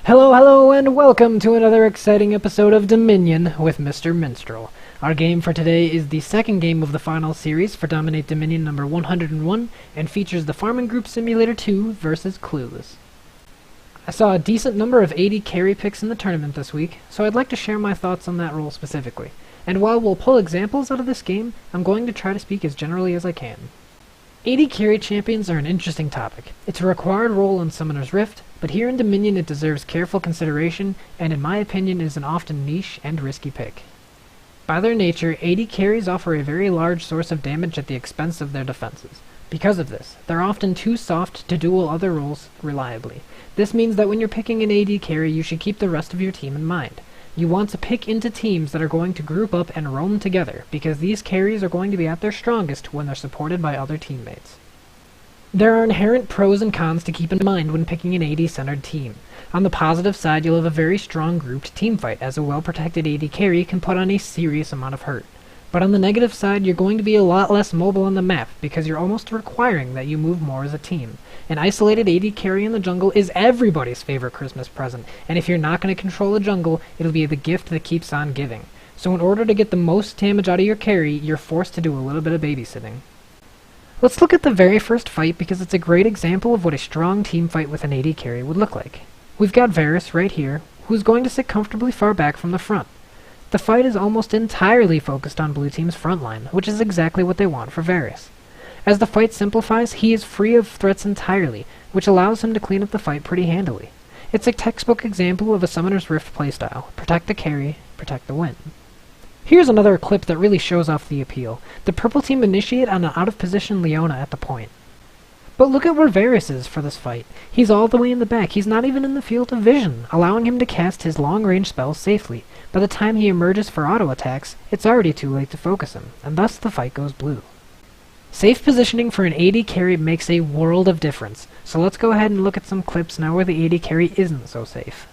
Hello, and welcome to another exciting episode of Dominion with Mr. Minstrel. Our game for today is the second game of the final series for Dominate Dominion number 101, and features the Farming Group Simulator 2 versus Clueless. I saw a decent number of AD carry picks in the tournament this week, so I'd like to share my thoughts on that role specifically. And while we'll pull examples out of this game, I'm going to try to speak as generally as I can. AD carry champions are an interesting topic. It's a required role in Summoner's Rift, but here in Dominion it deserves careful consideration, and in my opinion is an often niche and risky pick. By their nature, AD carries offer a very large source of damage at the expense of their defenses. Because of this, they're often too soft to duel other roles reliably. This means that when you're picking an AD carry, you should keep the rest of your team in mind. You want to pick into teams that are going to group up and roam together, because these carries are going to be at their strongest when they're supported by other teammates. There are inherent pros and cons to keep in mind when picking an AD-centered team. On the positive side, you'll have a very strong grouped teamfight, as a well-protected AD carry can put on a serious amount of hurt. But on the negative side, you're going to be a lot less mobile on the map, because you're almost requiring that you move more as a team. An isolated AD carry in the jungle is everybody's favorite Christmas present, and if you're not going to control the jungle, it'll be the gift that keeps on giving. So in order to get the most damage out of your carry, you're forced to do a little bit of babysitting. Let's look at the very first fight, because it's a great example of what a strong team fight with an AD carry would look like. We've got Varus right here, who's going to sit comfortably far back from the front. The fight is almost entirely focused on blue team's front line, which is exactly what they want for Varus. As the fight simplifies, he is free of threats entirely, which allows him to clean up the fight pretty handily. It's a textbook example of a Summoner's Rift playstyle: protect the carry, protect the win. Here's another clip that really shows off the appeal. The purple team initiate on an out-of-position Leona at the point. But look at where Varus is for this fight. He's all the way in the back. He's not even in the field of vision, allowing him to cast his long-range spells safely. By the time he emerges for auto attacks, it's already too late to focus him, and thus the fight goes blue. Safe positioning for an AD carry makes a world of difference, so let's go ahead and look at some clips now where the AD carry isn't so safe.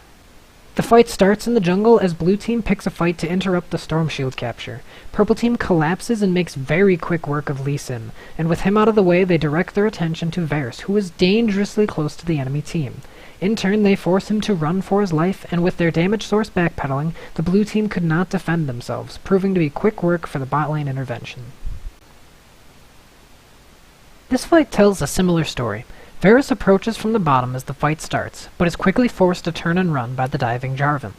The fight starts in the jungle as blue team picks a fight to interrupt the storm shield capture. Purple team collapses and makes very quick work of Lee Sin, and with him out of the way they direct their attention to Varus, who is dangerously close to the enemy team. In turn, they force him to run for his life, and with their damage source backpedaling, the blue team could not defend themselves, proving to be quick work for the bot lane intervention. This fight tells a similar story. Varus approaches from the bottom as the fight starts, but is quickly forced to turn and run by the diving Jarvan.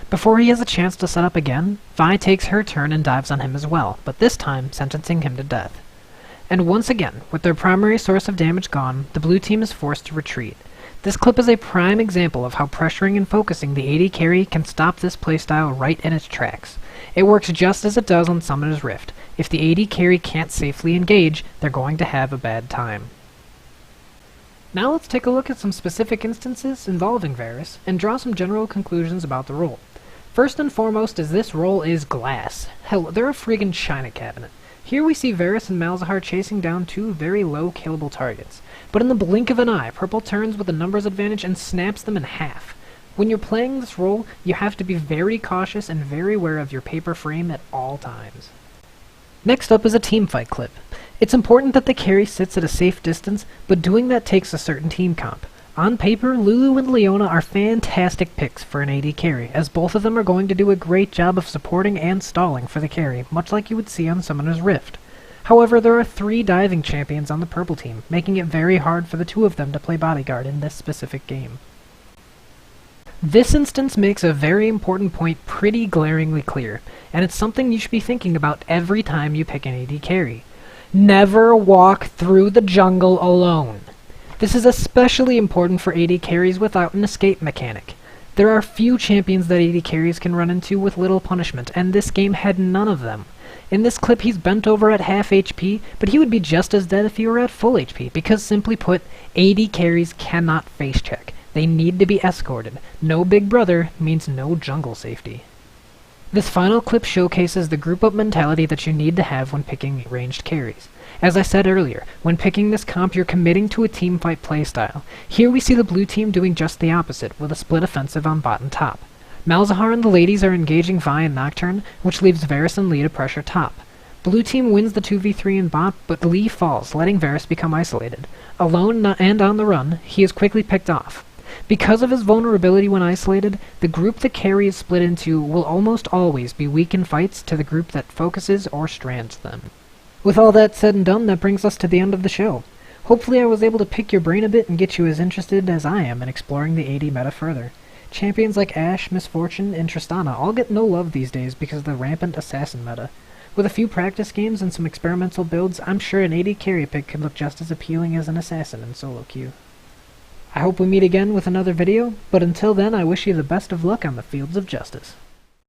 Before he has a chance to set up again, Vi takes her turn and dives on him as well, but this time sentencing him to death. And once again, with their primary source of damage gone, the blue team is forced to retreat. This clip is a prime example of how pressuring and focusing the AD carry can stop this playstyle right in its tracks. It works just as it does on Summoner's Rift. If the AD carry can't safely engage, they're going to have a bad time. Now let's take a look at some specific instances involving Varus, and draw some general conclusions about the role. First and foremost is this role is glass. Hell, they're a friggin' china cabinet. Here we see Varus and Malzahar chasing down two very low killable targets. But in the blink of an eye, Purple turns with a numbers advantage and snaps them in half. When you're playing this role, you have to be very cautious and very aware of your paper frame at all times. Next up is a teamfight clip. It's important that the carry sits at a safe distance, but doing that takes a certain team comp. On paper, Lulu and Leona are fantastic picks for an AD carry, as both of them are going to do a great job of supporting and stalling for the carry, much like you would see on Summoner's Rift. However, there are 3 diving champions on the purple team, making it very hard for the 2 of them to play bodyguard in this specific game. This instance makes a very important point pretty glaringly clear, and it's something you should be thinking about every time you pick an AD carry. Never walk through the jungle alone. This is especially important for AD carries without an escape mechanic. There are few champions that AD carries can run into with little punishment, and this game had none of them. In this clip he's bent over at half HP, but he would be just as dead if he were at full HP, because simply put, AD carries cannot face check. They need to be escorted. No big brother means no jungle safety. This final clip showcases the group-up mentality that you need to have when picking ranged carries. As I said earlier, when picking this comp you're committing to a teamfight playstyle. Here we see the blue team doing just the opposite, with a split offensive on bot and top. Malzahar and the ladies are engaging Vi and Nocturne, which leaves Varus and Lee to pressure top. Blue team wins the 2v3 in bot, but Lee falls, letting Varus become isolated. Alone and on the run, he is quickly picked off. Because of his vulnerability when isolated, the group the carry is split into will almost always be weak in fights to the group that focuses or strands them. With all that said and done, that brings us to the end of the show. Hopefully I was able to pick your brain a bit and get you as interested as I am in exploring the AD meta further. Champions like Ashe, Misfortune, and Tristana all get no love these days because of the rampant assassin meta. With a few practice games and some experimental builds, I'm sure an AD carry pick could look just as appealing as an assassin in solo queue. I hope we meet again with another video, but until then I wish you the best of luck on the fields of justice.